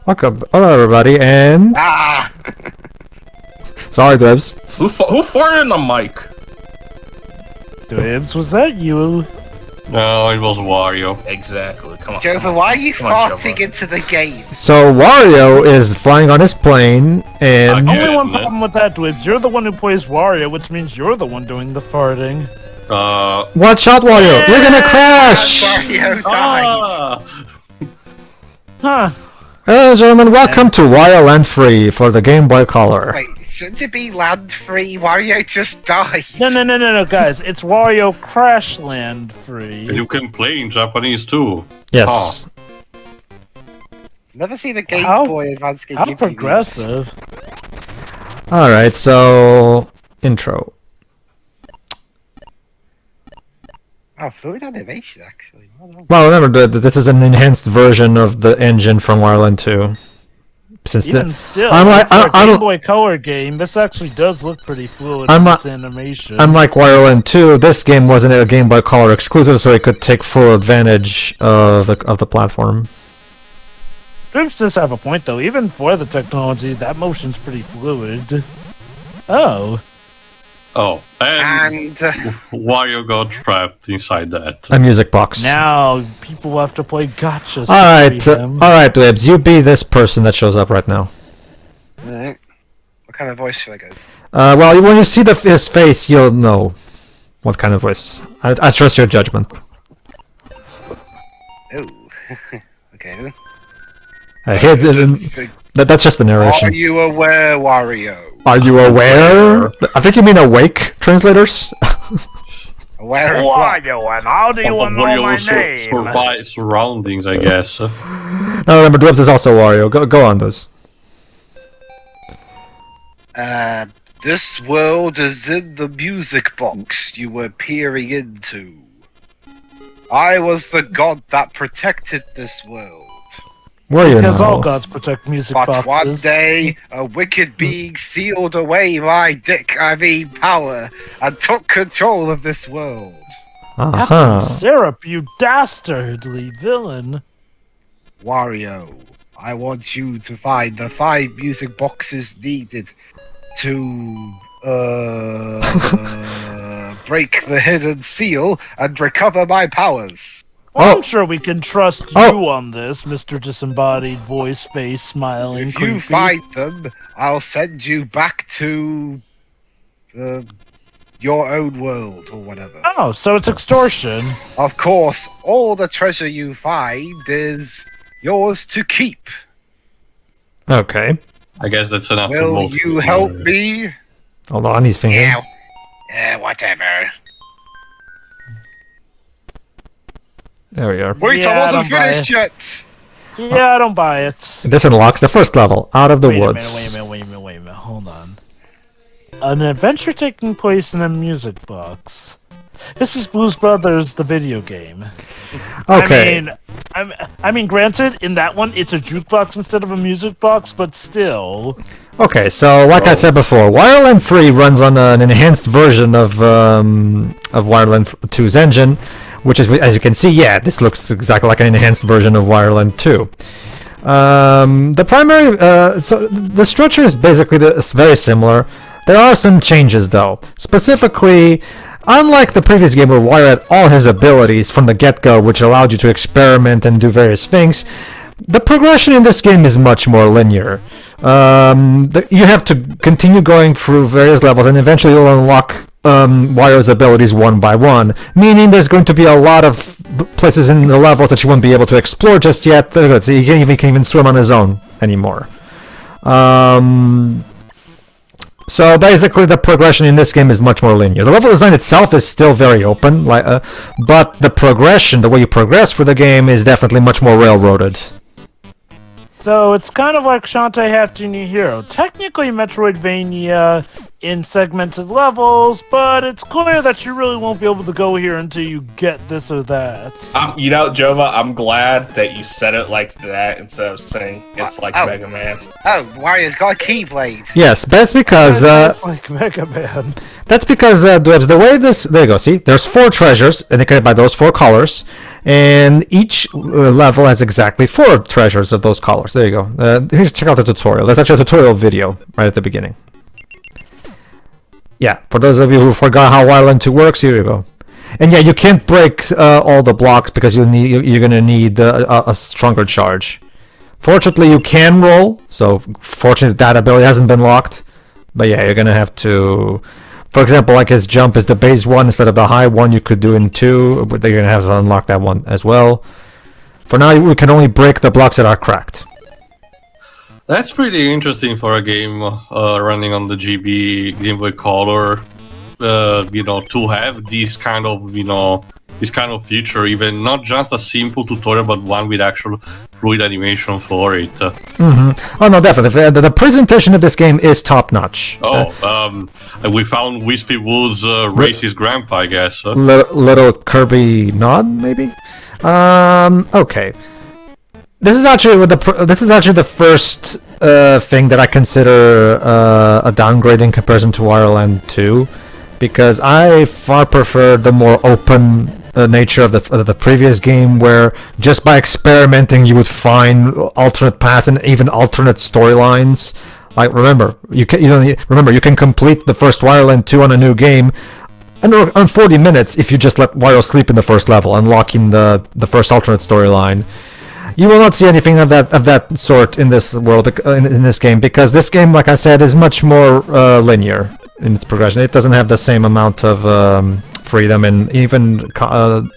Welcome, hello everybody, and sorry, Debs. Who farted in the mic? Dibs, was that you? No, it was Wario. Exactly. Come on. Jova, why are you farting into the game? So Wario is flying on his plane, and Okay. Only one problem with that, Dibs. You're the one who plays Wario, which means you're the one doing the farting. watch out, Wario! You're gonna crash! Wario died. Huh. Hello, gentlemen. Welcome to Wario Land Free for the Game Boy Color. Wait, shouldn't it be land free? Wario just died. No, guys. It's Wario Crash Land Free. You can play in Japanese too. Yes. Never seen a Game How- Boy Advance game. How give you progressive. All right. So intro. these. Oh, fluid animation actually. Well done. Well, remember that this is an enhanced version of the engine from Wario Land 2. Since Even still, I'm like- for a I'm- Game Boy Color game, this actually does look pretty fluid I'm in not- its animation. Unlike Wario Land 2, this game wasn't a Game Boy Color exclusive, so it could take full advantage of the platform. Dibs does have a point, though. Even for the technology, that motion's pretty fluid. Oh. Oh, and And Wario got trapped inside that. A music box. Now, people have to play gotchas. Alright, Dibs, you be this person that shows up right now. what kind of voice should I go? Well, when you see his face, you'll know what kind of voice. I trust your judgment. Oh, okay then. That's just the narration. Are you aware, Wario? Are you aware? I think you mean awake, translators? Aware of Who are what? you and how do you know my name? Survive surroundings, I guess. No, remember, Dibs is also Wario. Go on, those. This world is in the music box you were peering into. I was the god that protected this world. Where you Because all know? gods protect music But boxes. one day, a wicked being sealed away my power and took control of this world. Uh-huh. Syrup, you dastardly villain. Wario, I want you to find the 5 music boxes needed to break the hidden seal and recover my powers. Well, Oh. I'm sure we can trust you Oh. on this, Mr. Disembodied Voice Face Smiling If Creepy. you find them, I'll send you back to your own world or whatever. Oh, so it's extortion. Of course, all the treasure you find is yours to keep. Okay. I guess that's enough. for Will most you people. help me? Hold on, he's thinking. Whatever. There we are. Wait, Yeah, I I wasn't don't buy finished yet! Yeah, I don't buy it. This unlocks the first level, Out of the Wait Woods. a minute. Hold on. An adventure taking place in a music box. This is Blues Brothers, the video game. Okay. I mean, granted, in that one, it's a jukebox instead of a music box, but still. Okay, so like I said before, Wario Land 3 runs on an enhanced version of Wario Land 2's engine, which is, as you can see, yeah, this looks exactly like an enhanced version of Wario Land 2. The primary, so the structure is basically it's very similar. There are some changes though. Specifically, unlike the previous game where Wario had all his abilities from the get-go, which allowed you to experiment and do various things, the progression in this game is much more linear. You have to continue going through various levels, and eventually you'll unlock Wario's abilities one by one, meaning there's going to be a lot of places in the levels that you won't be able to explore just yet. So you can't even swim on his own anymore. So basically, the progression in this game is much more linear. The level design itself is still very open, but the progression, the way you progress for the game, is definitely much more railroaded. So it's kind of like Shantae Have to New Hero. Technically, Metroidvania in segmented levels, but it's clear that you really won't be able to go here until you get this or that. You know, Jova, I'm glad that you said it like that instead of saying it's like Mega Man. Oh, Wario's got a Keyblade. Yes, that's because It's like Mega Man. that's because Dwebs, the way this there you go. See, there's 4 treasures indicated by those 4 colors, and each level has exactly 4 treasures of those colors. There you go. Here's check out the tutorial. There's actually a tutorial video right at the beginning. Yeah, for those of you who forgot how Wario Land 2 works, here you go. And yeah, you can't break all the blocks because you're gonna need a stronger charge. Fortunately, you can roll, so fortunately that ability hasn't been locked. But yeah, you're gonna have to. For example, like his jump is the base one instead of the high one you could do in 2, but you're gonna have to unlock that one as well. For now, we can only break the blocks that are cracked. That's pretty interesting for a game running on the GB Game Boy Color. To have this kind of feature, even not just a simple tutorial, but one with actual fluid animation for it. Oh no, definitely. The presentation of this game is top notch. We found Wispy Wood's racist grandpa, I guess. Little Kirby nod, maybe. Okay. This is actually the first thing that I consider a downgrade in comparison to Wario Land 2, because I far prefer the more open nature of the previous game, where just by experimenting you would find alternate paths and even alternate storylines. Like remember, you can complete the first Wario Land 2 on a new game on 40 minutes if you just let Wario sleep in the first level, unlocking the first alternate storyline. You will not see anything of that sort in this world, in this game, because this game, like I said, is much more linear in its progression. It doesn't have the same amount of freedom and even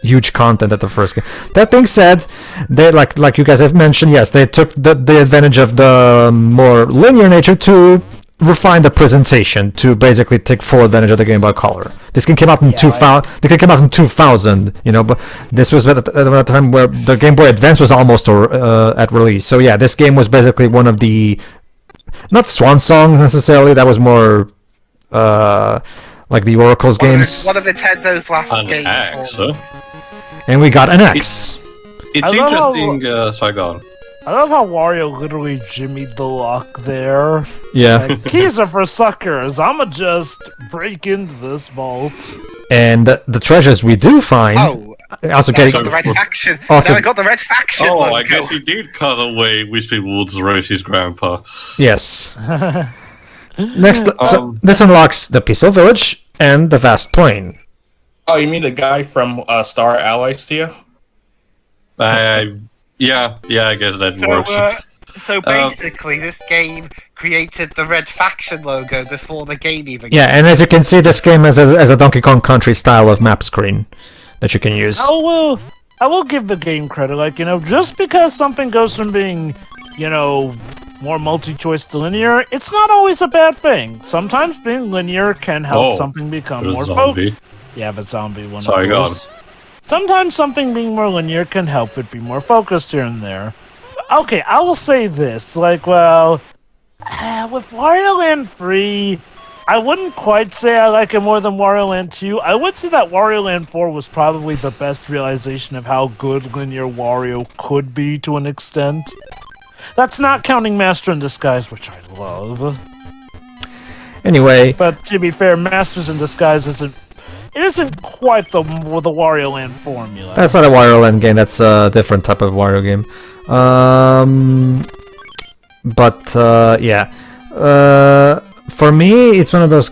huge content at the first game. That being said, they like you guys have mentioned, yes, they took the advantage of the more linear nature to refine the presentation to basically take full advantage of the Game Boy Color. This game came out in 2000. They came out in 2000, but this was at the time where the Game Boy Advance was almost at release. So yeah, this game was basically one of the not swan songs necessarily. That was more like the Oracle's games. One of Nintendo's last games. X, and we got an X. It's interesting. Sorry, go on. I love how Wario literally jimmied the lock there. Yeah. Like, keys are for suckers. I'ma just break into this vault. And the treasures we do find. Also getting got the red faction. Also, I got the red faction. Oh, I guess you did cut away Wispy Wood's racist grandpa. Yes. Next, so this unlocks the Peaceful Village and the Vast Plain. Oh, you mean the guy from Star Allies to you? Yeah, I guess that works. So basically, this game created the red faction logo before the game even. Yeah, and as you can see, this game has a Donkey Kong Country style of map screen that you can use. I will give the game credit. Like, just because something goes from being, more multi-choice to linear, it's not always a bad thing. Sometimes being linear can help something become more focused. Yeah, but zombie one. Sorry, go on. Sometimes something being more linear can help it be more focused here and there. Okay, I will say this. With Wario Land 3, I wouldn't quite say I like it more than Wario Land 2. I would say that Wario Land 4 was probably the best realization of how good linear Wario could be to an extent. That's not counting Master in Disguise, which I love. Anyway. But to be fair, Masters in Disguise isn't quite the Wario Land formula. That's not a Wario Land game. That's a different type of Wario game. Yeah. For me, it's one of those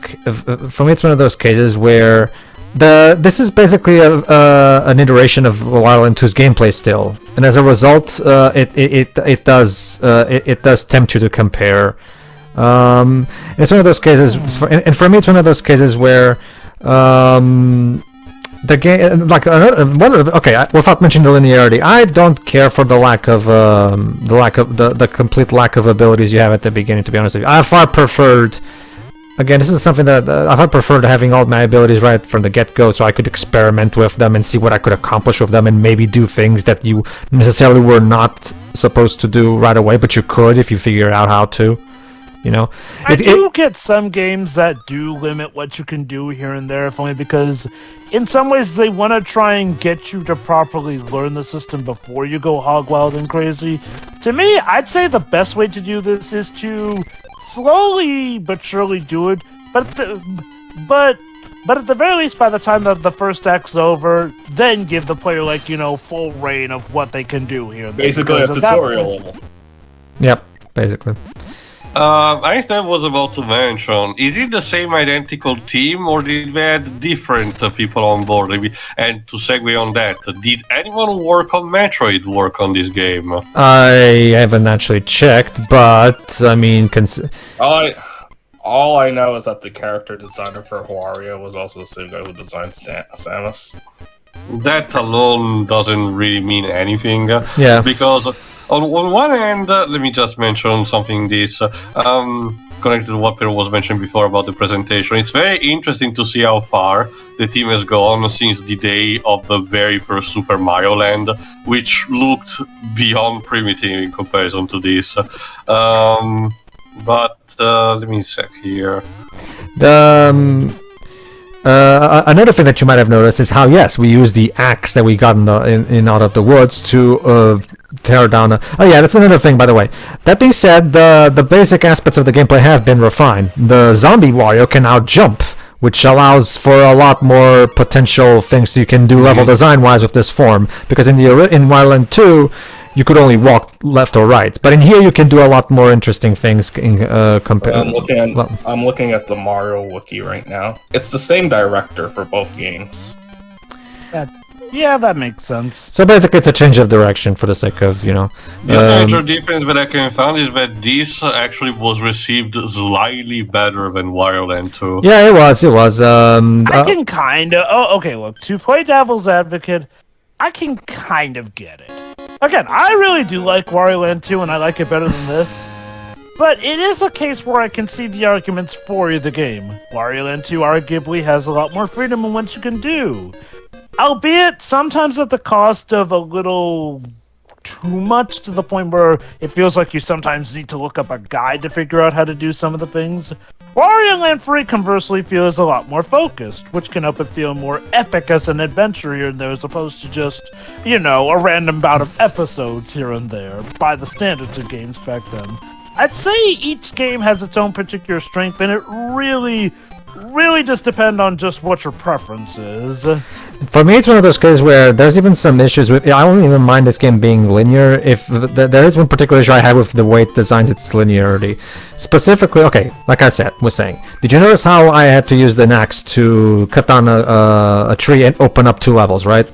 cases where this is basically an iteration of Wario Land 2's gameplay still, and as a result, it does tempt you to compare. It's one of those cases, and for me, it's one of those cases where. The game, without mentioning the linearity, I don't care for the complete lack of abilities you have at the beginning. To be honest with you, I far preferred. Again, this is something that I far preferred having all my abilities right from the get-go, so I could experiment with them and see what I could accomplish with them, and maybe do things that you necessarily were not supposed to do right away, but you could if you figure out how to. You know, I do get some games that do limit what you can do here and there, if only because in some ways they want to try and get you to properly learn the system before you go hog wild and crazy. To me, I'd say the best way to do this is to slowly but surely do it, but at the very least, by the time that the first act's over, then give the player, like, you know, full reign of what they can do here. Basically a tutorial level. Yep, basically. Einstein was about to mention, is it the same identical team or did we add different people on board? And to segue on that, did anyone work on Metroid work on this game? I haven't actually checked, but I mean, all I know is that the character designer for Wario was also the same guy who designed Samus. That alone doesn't really mean anything. Yeah. Because on one hand, let me just mention something connected to what Pedro was mentioning before about the presentation. It's very interesting to see how far the team has gone since the day of the very first Super Mario Land, which looked beyond primitive in comparison to this. But let me check here. Another thing that you might have noticed is how, yes, we use the axe that we got in out of the woods to tear down. Oh yeah, that's another thing, by the way. That being said, the basic aspects of the gameplay have been refined. The zombie Wario can now jump, which allows for a lot more potential things you can do level design-wise with this form. Because in Wario Land 2, you could only walk left or right, but in here you can do a lot more interesting things. I'm looking at the Mario wiki right now. It's the same director for both games. Yeah, that makes sense. So basically, it's a change of direction for the sake of, you know. The major difference that I can find is that this actually was received slightly better than Wario Land 2. Yeah, it was. I can kind of. Oh, okay. Look, to play devil's advocate, I can kind of get it. Again, I really do like Wario Land 2, and I like it better than this. But it is a case where I can see the arguments for the game. Wario Land 2 arguably has a lot more freedom in what you can do. Albeit, sometimes at the cost of a little too much, to the point where it feels like you sometimes need to look up a guide to figure out how to do some of the things. Wario Land 3, conversely, feels a lot more focused, which can help it feel more epic as an adventure here and there, as opposed to just, you know, a random bout of episodes here and there, by the standards of games back then. I'd say each game has its own particular strength, and it really just depends on just what your preference is. For me, it's one of those cases where there's even some issues with. I don't even mind this game being linear. If there is one particular issue I have with the way it designs its linearity, specifically, okay, like I was saying, did you notice how I had to use the axe to cut down a tree and open up 2 levels, right?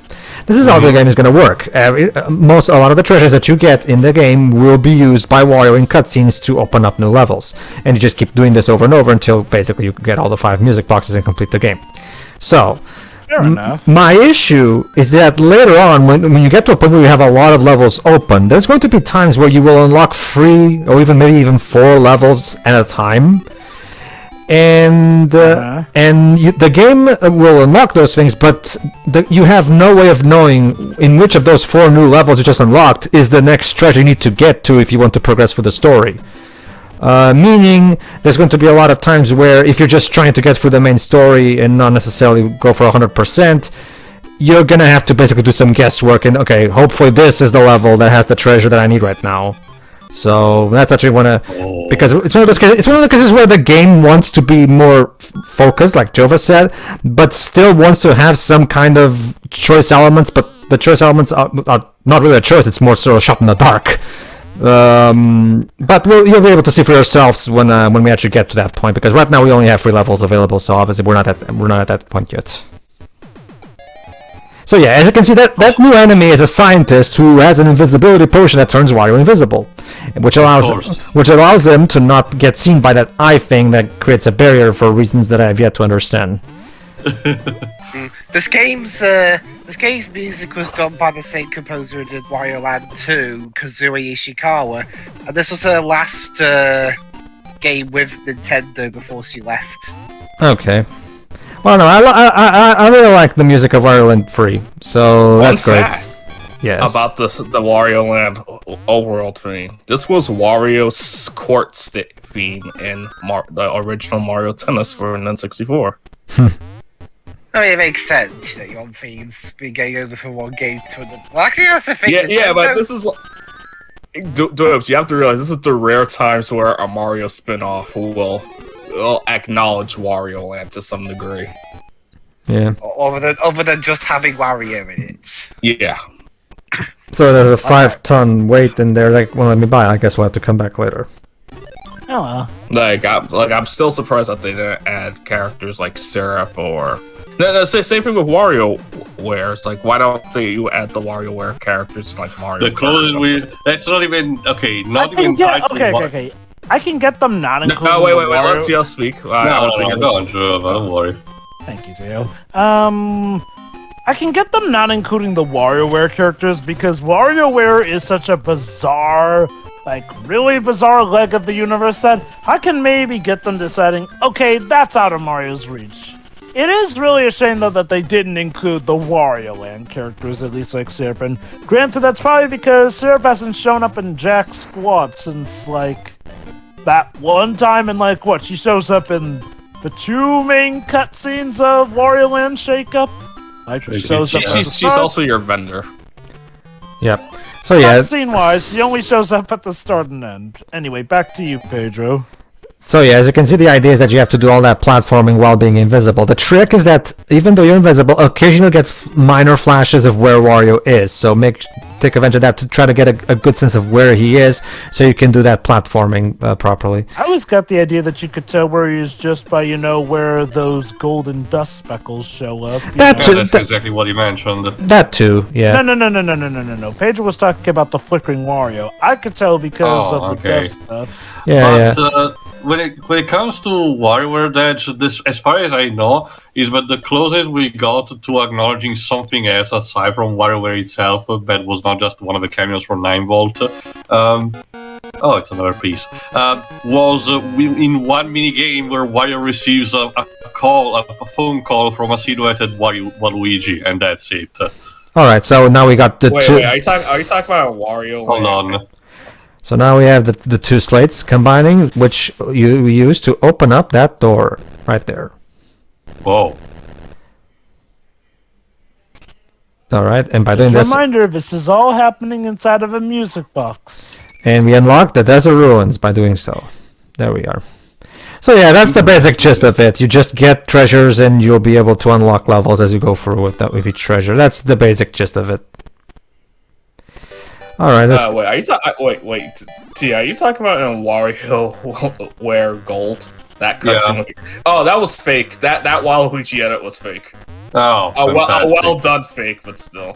This is how the game is going to work. A lot of the treasures that you get in the game will be used by Wario in cutscenes to open up new levels, and you just keep doing this over and over until basically you get all the 5 music boxes and complete the game. So. Fair enough. My issue is that later on, when you get to a point where you have a lot of levels open, there's going to be times where you will unlock 3 or even 4 levels at a time, and the game will unlock those things, but you have no way of knowing in which of those 4 new levels you just unlocked is the next treasure you need to get to if you want to progress through the story. Meaning, there's going to be a lot of times where if you're just trying to get through the main story and not necessarily go for 100%, you're going to have to basically do some guesswork and, okay, hopefully this is the level that has the treasure that I need right now. So that's actually because it's one of the cases where the game wants to be more focused, like Jova said, but still wants to have some kind of choice elements, but the choice elements are not really a choice, it's more sort of shot in the dark. But you'll be able to see for yourselves when we actually get to that point, because right now we only have 3 levels available, so obviously we're not at that point yet. So yeah, as you can see, that new enemy is a scientist who has an invisibility potion that turns Wario invisible, which allows him to not get seen by that eye thing that creates a barrier for reasons that I have yet to understand. This game's music was done by the same composer who did Wario Land 2, Kazuya Ishikawa, and this was her last game with Nintendo before she left. Okay. Well, no, I really like the music of Wario Land 3, so that's great. Yes. About the Wario Land overworld theme. This was Wario's court theme in the original Mario Tennis for N64. I mean, it makes sense. You want themes being going over from one game to another. Well, actually, that's the thing. Yeah, but this is. You have to realize this is the rare times where a Mario spin-off will acknowledge Wario Land to some degree. Yeah. Other than just having Wario in it. Yeah. So there's a 5-ton weight in there that won't let me buy. I guess we'll have to come back later. Oh well. I'm still surprised that they didn't add characters like Syrup or. No, same thing with WarioWare. It's like, why don't you add the WarioWare characters like Mario? The closest that's not even okay. Not even Okay. I can get them not including. No, wait. Wario. Let Theo speak. Go on, sure, don't worry. Thank you, Theo. I can get them not including the WarioWare characters because WarioWare is such a bizarre, really bizarre leg of the universe that I can maybe get them deciding, okay, that's out of Mario's reach. It is really a shame, though, that they didn't include the Wario Land characters, at least like Syrup. And granted, that's probably because Syrup hasn't shown up in jack squat since, that one time in, she shows up in the 2 main cutscenes of Wario Land Shake-Up. She's also your vendor. Yep. So yeah. Cutscene-wise, she only shows up at the start and end. Anyway, back to you, Pedro. So yeah, as you can see, the idea is that you have to do all that platforming while being invisible. The trick is that even though you're invisible, occasionally you'll get minor flashes of where Wario is. So take advantage of that to try to get a good sense of where he is, so you can do that platforming properly. I always got the idea that you could tell where he is just by, where those golden dust speckles show up. That's exactly what he mentioned. That too, yeah. No. Pedro was talking about the flickering Wario. I could tell because of the dust stuff. Yeah. When it comes to WarioWare, this, as far as I know, is but the closest we got to acknowledging something else aside from WarioWare itself that was not just one of the cameos for 9-volt. It's another piece. Was in one mini game where Wario receives a phone call from a silhouetted Waluigi, and that's it. All right, so now we got the two. Wait, are you talking about Wario? Hold on. So now we have the 2 slates combining, which you use to open up that door right there. Whoa. All right, and by doing this, reminder: this is all happening inside of a music box. And we unlock the Desert Ruins by doing so. There we are. So yeah, that's the basic gist of it. You just get treasures, and you'll be able to unlock levels as you go through with each treasure. That's the basic gist of it. All right. That's... Wait, T, are you talking about in WarioWare Gold? That cutscene? Yeah. Oh, that was fake. That Waluigi edit was fake. Oh, a well done fake, but still.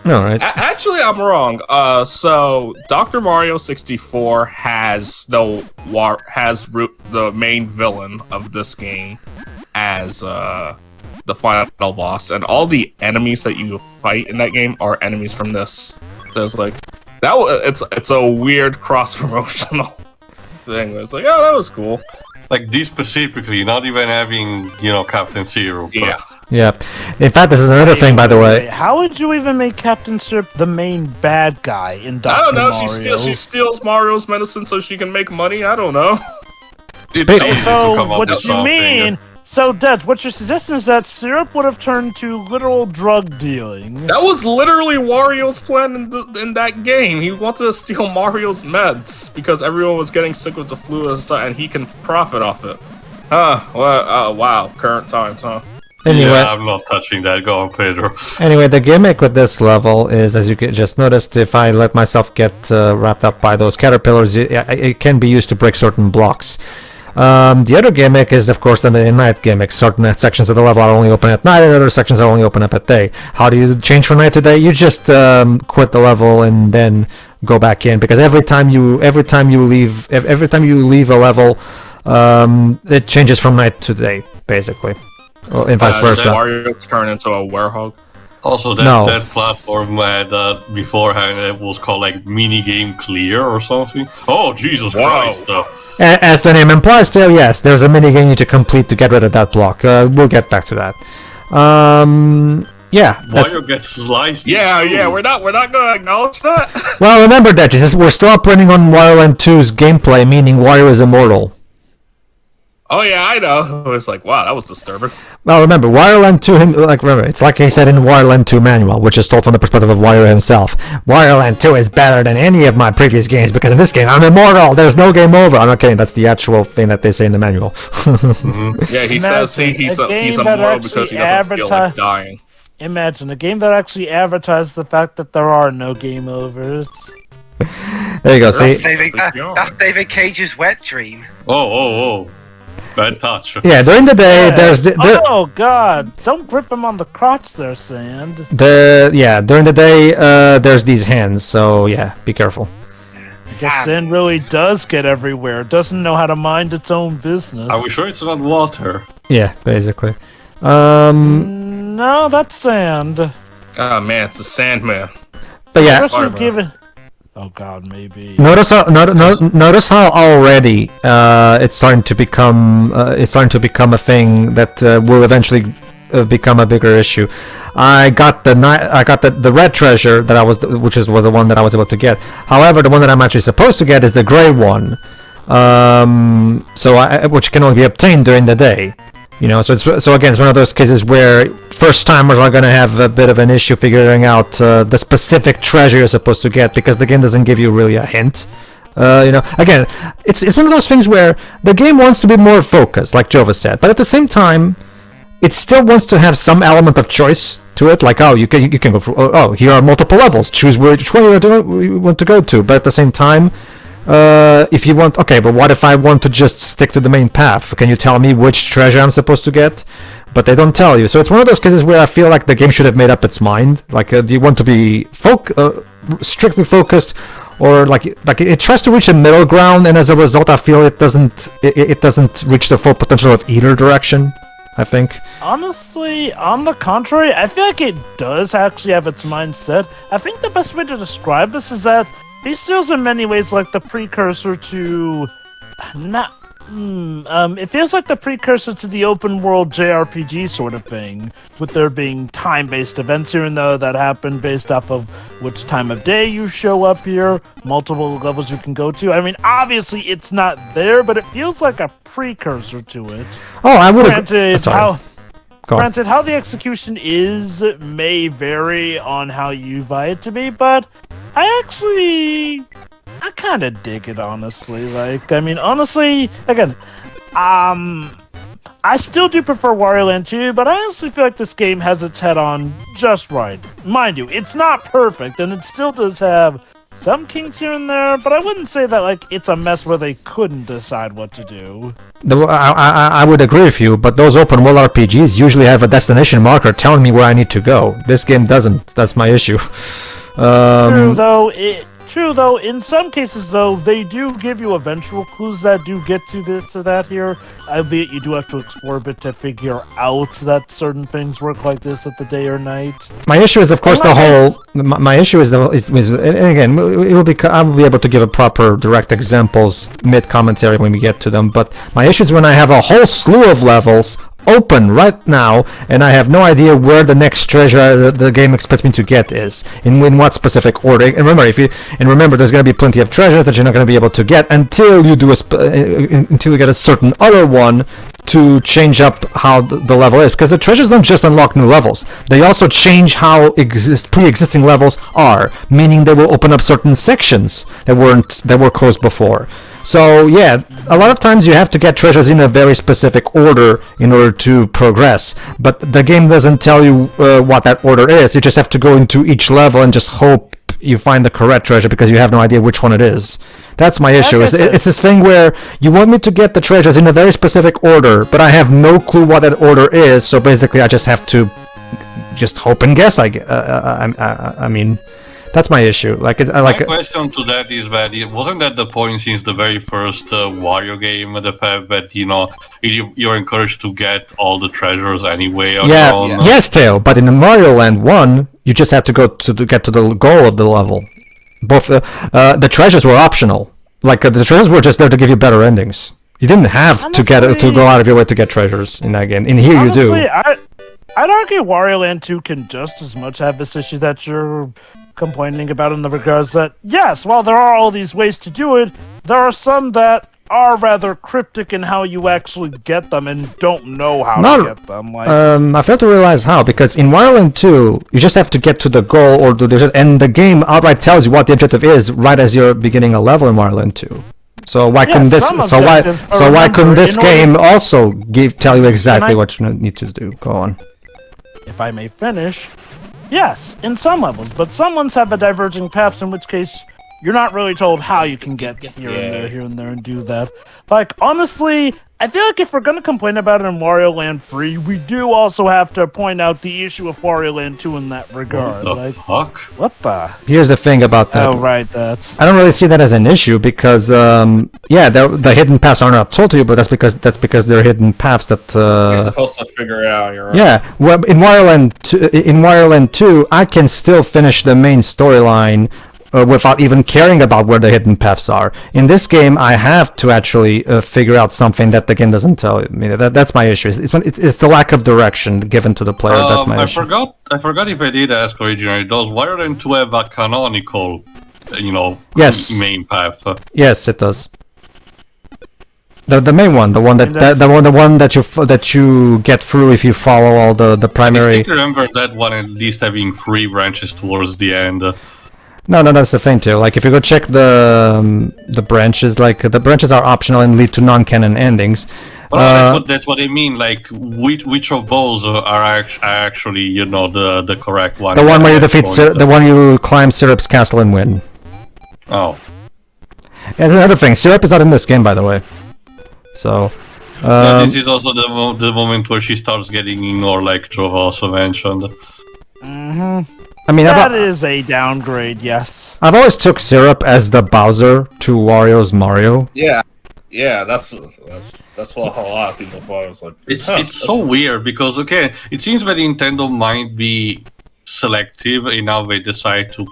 All right. Actually, I'm wrong. So Dr. Mario 64 has the main villain of this game as the final boss, and all the enemies that you fight in that game are enemies from this. So it's like it's a weird cross promotional thing. It's like, oh, that was cool. Like this specifically, not even having Captain Zero. Yeah. Yeah. In fact, this is another thing, by the way. How would you even make Captain Syrup the main bad guy in Dr. I don't know. Mario? She steals Mario's medicine so she can make money. I don't know. So what you mean? So, Dej, what you're suggesting is that Syrup would have turned to literal drug dealing. That was literally Wario's plan in that game. He wanted to steal Mario's meds because everyone was getting sick with the flu and he can profit off it. Wow, current times, huh? Anyway, yeah, I'm not touching that. Go on, Pedro. Anyway, the gimmick with this level is, as you just noticed, if I let myself get wrapped up by those caterpillars, it can be used to break certain blocks. The other gimmick is, of course, the night gimmick. Certain sections of the level are only open at night, and other sections are only open up at day. How do you change from night to day? You just quit the level and then go back in, because every time you leave a level, it changes from night to day, basically, and vice versa. Wario turn into a werehog. Also, that platform had beforehand, it was called like mini game clear or something. Oh, Jesus Christ! As the name implies, too, yes, there's a minigame you need to complete to get rid of that block. We'll get back to that. Yeah. Wario gets sliced. Yeah, we're not gonna acknowledge that. Well, remember that we're still operating on Wario Land 2's gameplay, meaning Wario is immortal. Oh yeah, I know. It's like, wow, that was disturbing. Well, remember, Wario Land 2, it's like he said in Wario Land 2 manual, which is told from the perspective of Wario himself. Wario Land 2 is better than any of my previous games because in this game, I'm immortal. There's no game over. I'm not kidding. That's the actual thing that they say in the manual. Yeah, he says he's immortal because he doesn't feel like dying. Imagine a game that actually advertised the fact that there are no game overs. There you go. See, That's David Cage's wet dream. Oh. Bad touch. yeah, during the day, there's Oh God! Don't grip him on the crotch there, Sand. during the day, there's these hands. So yeah, be careful. The Sand really does get everywhere. Doesn't know how to mind its own business. Are we sure it's not water? Yeah, basically. No, that's Sand. Oh man, it's the Sandman. But yeah, Especially given. Oh God, maybe. notice how already it's starting to become a thing that will eventually become a bigger issue. I got the red treasure that was the one that I was able to get. However, the one that I'm actually supposed to get is the gray one, which can only be obtained during the day. You know, so again, it's one of those cases where first timers are gonna have a bit of an issue figuring out the specific treasure you're supposed to get because the game doesn't give you really a hint. You know, again, it's one of those things where the game wants to be more focused, like Jova said, but at the same time, it still wants to have some element of choice to it. Like, you can go for here are multiple levels, choose which one you want to go to. But at the same time, if you want, okay, but what if I want to just stick to the main path? Can you tell me which treasure I'm supposed to get? But they don't tell you. So it's one of those cases where I feel like the game should have made up its mind. Like, do you want to be strictly focused, or like it tries to reach a middle ground, and as a result, I feel it doesn't reach the full potential of either direction. I think. Honestly, on the contrary, I feel like it does actually have its mind set. I think the best way to describe this is that this feels in many ways like the precursor to it feels like the precursor to the open world JRPG sort of thing, with there being time-based events here and there that happen based off of which time of day you show up here, multiple levels you can go to. I mean, obviously it's not there, but it feels like a precursor to it. Oh, I would have. Granted, how the execution is may vary on how you buy it to be, but I kind of dig it, honestly. Like, I mean, honestly, again, I still do prefer Wario Land 2, but I honestly feel like this game has its head on just right. Mind you, it's not perfect, and it still does have some kinks here and there, but I wouldn't say that, like, it's a mess where they couldn't decide what to do. I would agree with you, but those open world RPGs usually have a destination marker telling me where I need to go. This game doesn't. That's my issue. True though, in some cases though, they do give you eventual clues that do get to this or that here, albeit you do have to explore a bit to figure out that certain things work like this at the day or night. My issue is, of course, my issue is and again, I will be able to give a proper direct examples mid-commentary when we get to them, but my issue is when I have a whole slew of levels open right now, and I have no idea where the next treasure the game expects me to get is, in what specific order. And remember, there's going to be plenty of treasures that you're not going to be able to get until you do until you get a certain other one to change up how the level is, because the treasures don't just unlock new levels; they also change how pre-existing levels are, meaning they will open up certain sections that were closed before. So yeah, a lot of times you have to get treasures in a very specific order in order to progress, but the game doesn't tell you what that order is. You just have to go into each level and just hope you find the correct treasure because you have no idea which one it is. That's my issue. It's this thing where you want me to get the treasures in a very specific order, but I have no clue what that order is, so basically I just have to just hope and guess. I mean... That's my issue. My question to that is that wasn't that the point since the very first Wario game, the fact that you're encouraged to get all the treasures anyway? Yes, Tail. But in Wario Land 1, you just had to go to get to the goal of the level. Both the treasures were optional. Like the treasures were just there to give you better endings. You didn't have to go out of your way to get treasures in that game. In here, honestly, you do. I'd argue Wario Land 2 can just as much have this issue that you're complaining about in the regards that, yes, while there are all these ways to do it, there are some that are rather cryptic in how you actually get them and don't know how to get them. Like, I fail to realize how, because in Wario Land 2, you just have to get to the goal or and the game outright tells you what the objective is right as you're beginning a level in Wario Land 2. So why couldn't this? Why couldn't this game also tell you exactly what you need to do? Go on. If I may finish, yes, in some levels, but some ones have a diverging paths, in which case you're not really told how you can get here and there, and do that. Like, honestly, I feel like if we're going to complain about it in Wario Land 3, we do also have to point out the issue of Wario Land 2 in that regard. What the fuck? What the? Here's the thing about that. Oh, right, that. I don't really see that as an issue because, the hidden paths are not told to you, but that's because they're hidden paths that. You're supposed to figure it out. You're right. Yeah, well, in Wario Land 2, I can still finish the main storyline without even caring about where the hidden paths are. In this game, I have to actually figure out something that the game doesn't tell me. That's my issue. It's the lack of direction given to the player. That's my issue. I forgot if I did ask originally. Does Wario Land 2 have a canonical, Yes. main path? Yes, it does. The main one, the one that you get through if you follow all the primary. I still remember that one at least having 3 branches towards the end. No, that's the thing too. Like if you go check the branches, like the branches are optional and lead to non-canon endings. Well, that's what I mean. Like which of those are actually the correct one? The one where you defeat the one you climb Syrup's castle and win. Oh. And there's another thing. Syrup is not in this game, by the way. So. This is also the moment where she starts getting ignored, like Trova also mentioned. Mm-hmm. I mean, that is a downgrade, yes. I've always took Syrup as the Bowser to Wario's Mario. Yeah, that's what a lot of people thought. It was like, it's so weird because it seems that Nintendo might be selective in how they decide to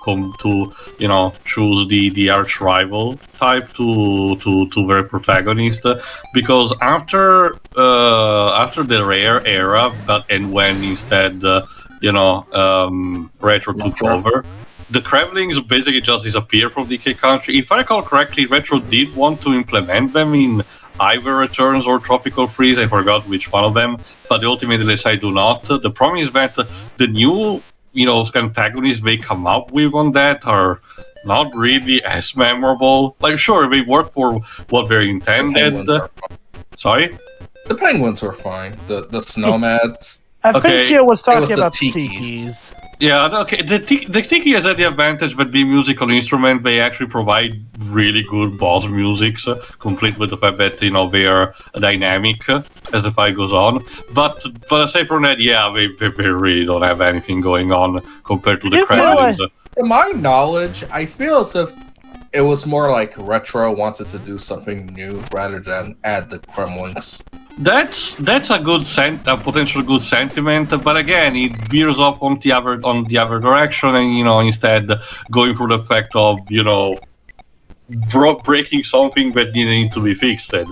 choose the arch rival type to their protagonist, because after the Rare era, and when instead Retro took over, the Kremlings basically just disappeared from DK Country. If I recall correctly, Retro did want to implement them in either Returns or Tropical Freeze. I forgot which one of them, but they ultimately decided to not. The problem is that the new antagonists they come up with on that are not really as memorable. Like, sure, they work for what they're intended. Sorry? The penguins were fine. The snowmads. I think Gio was talking about the tikis. tikis. Yeah, okay. The tiki has the advantage that being musical instrument, they actually provide really good boss music, complete with the fact that they are dynamic as the fight goes on. But aside from that, yeah, they really don't have anything going on compared to the Kremlins. To my knowledge, I feel as if it was more like Retro wanted to do something new rather than add the Kremlings. That's a good potential good sentiment, but again, it veers off on the other direction, and instead going through the fact of breaking something that didn't need to be fixed. Yeah.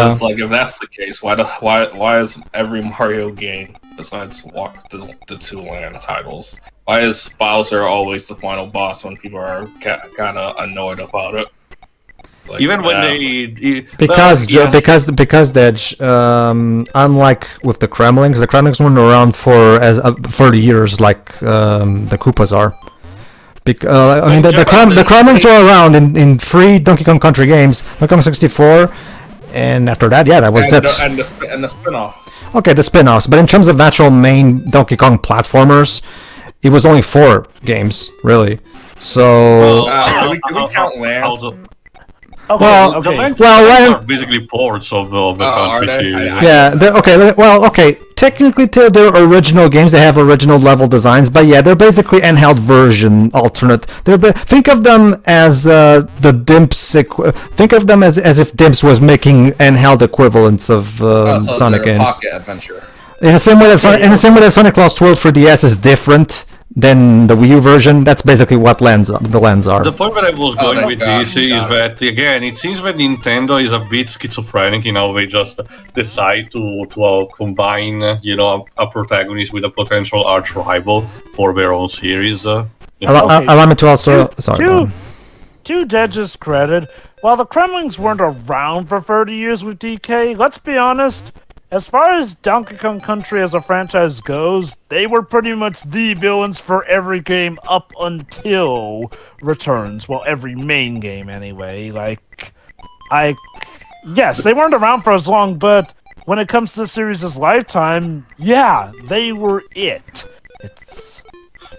It's like, if that's the case, why is every Mario game besides the 2 Land titles, why is Bowser always the final boss when people are kind of annoyed about it? Like, even when because Dej, unlike with the Kremlings weren't around for years like the Koopas are. The Kremlings were around in 3 Donkey Kong Country games, Donkey Kong 64, and after that, that was it. And the spin-off. Okay, the spin-offs, but in terms of actual main Donkey Kong platformers, it was only 4 games, really. So. Can we count lands? Land are basically ports of the country series. Yeah, technically, they're original games. They have original level designs, but yeah, they're basically handheld version alternate. Think of them as the Dimps. Think of them as if Dimps was making handheld equivalents of Sonic games. Pocket Adventure. In the same way that Sonic Lost World for DS is different Then the Wii U version, that's basically what the lens are. The point that I was going no, with got this it, is got that again, it seems that Nintendo is a bit schizophrenic. They just decide to combine, a protagonist with a potential arch rival for their own series. Allow me to also. Sorry. go on. To Dege's credit, while the Kremlings weren't around for 30 years with DK, let's be honest, as far as Donkey Kong Country as a franchise goes, they were pretty much the villains for every game up until Returns. Well, every main game anyway. Yes, they weren't around for as long, but when it comes to the series' lifetime, yeah, they were it.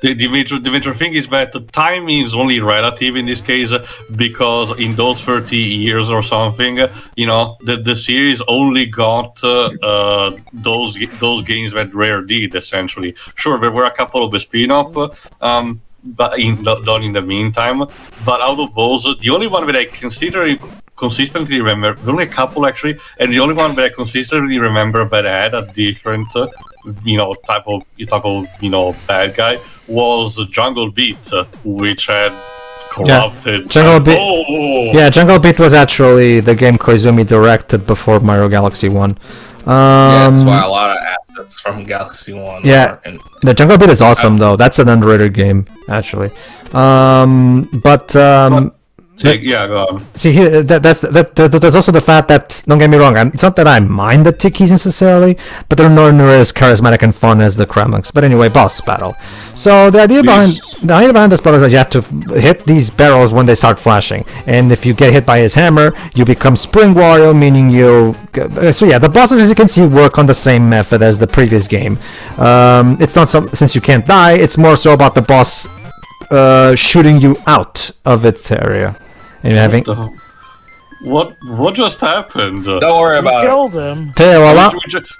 The major thing is that the time is only relative in this case because in those 30 years or something, the series only got those games that Rare did essentially. Sure, there were a couple of the spin-off, but done in the meantime. But out of those, the only one that I consistently remember, only a couple actually, and the only one that I consistently remember that had a different, type of bad guy was Jungle Beat, which had corrupted. Jungle Beat. Yeah, Jungle Beat was actually the game Koizumi directed before Mario Galaxy 1. That's why a lot of assets from Galaxy 1. Yeah, the Jungle Beat is awesome though. That's an underrated game actually. Yeah, go on. See here, that's also the fact that, don't get me wrong, it's not that I mind the Tikis necessarily, but they're nowhere near as charismatic and fun as the Kremlings. But anyway, boss battle. So the idea behind this battle is that you have to hit these barrels when they start flashing, and if you get hit by his hammer, you become Spring Wario, meaning you. So yeah, the bosses, as you can see, work on the same method as the previous game. It's not since you can't die, it's more so about the boss shooting you out of its area. And you're having... What just happened? Don't worry about it. Killed him. Teo,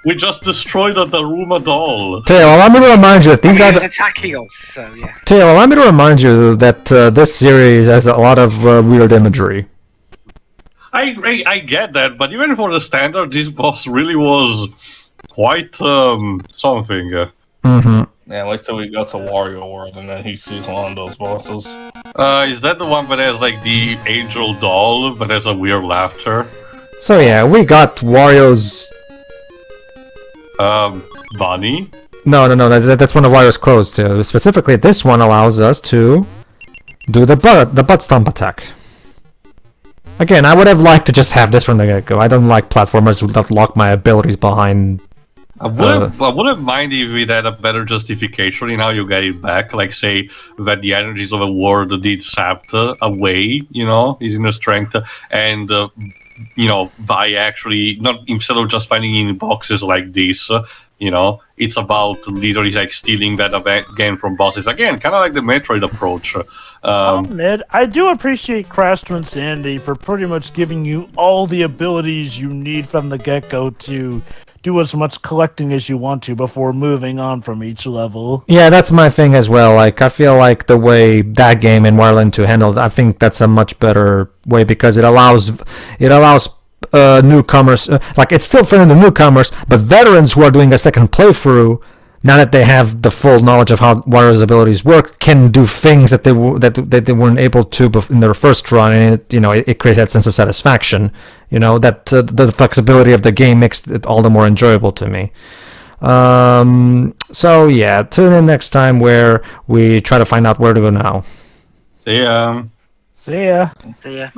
we just destroyed a Daruma doll. Teo, allow me to remind you that these are... attacking us, so yeah. Teo, allow me to remind you that this series has a lot of weird imagery. I get that, but even for the standard, this boss really was quite something. Mm-hmm. Yeah, wait till we go to Wario World and then he sees one of those bosses. Is that the one that has the angel doll but has a weird laughter? So yeah, we got Wario's... Bunny? No, that's one of Wario's clothes too. Specifically, this one allows us to do the butt stomp attack. Again, I would have liked to just have this from the get-go. I don't like platformers that lock my abilities behind... I wouldn't mind if it had a better justification in how you get it back. Like, say, that the energies of a world did sap away, his inner strength, and, by actually, not instead of just finding in boxes like this, it's about literally, stealing that again from bosses. Again, kind of like the Metroid approach. I do appreciate Crash to Insanity for pretty much giving you all the abilities you need from the get-go to do as much collecting as you want to before moving on from each level. Yeah, that's my thing as well. I feel like the way that game and Wario Land 2 handled, I think that's a much better way because it allows newcomers, it's still for the newcomers, but veterans who are doing a second playthrough, now that they have the full knowledge of how Wario's abilities work, can do things that they weren't able to in their first run, and it creates that sense of satisfaction. That the flexibility of the game makes it all the more enjoyable to me. So yeah, tune in next time where we try to find out where to go now. See ya. See ya. See ya.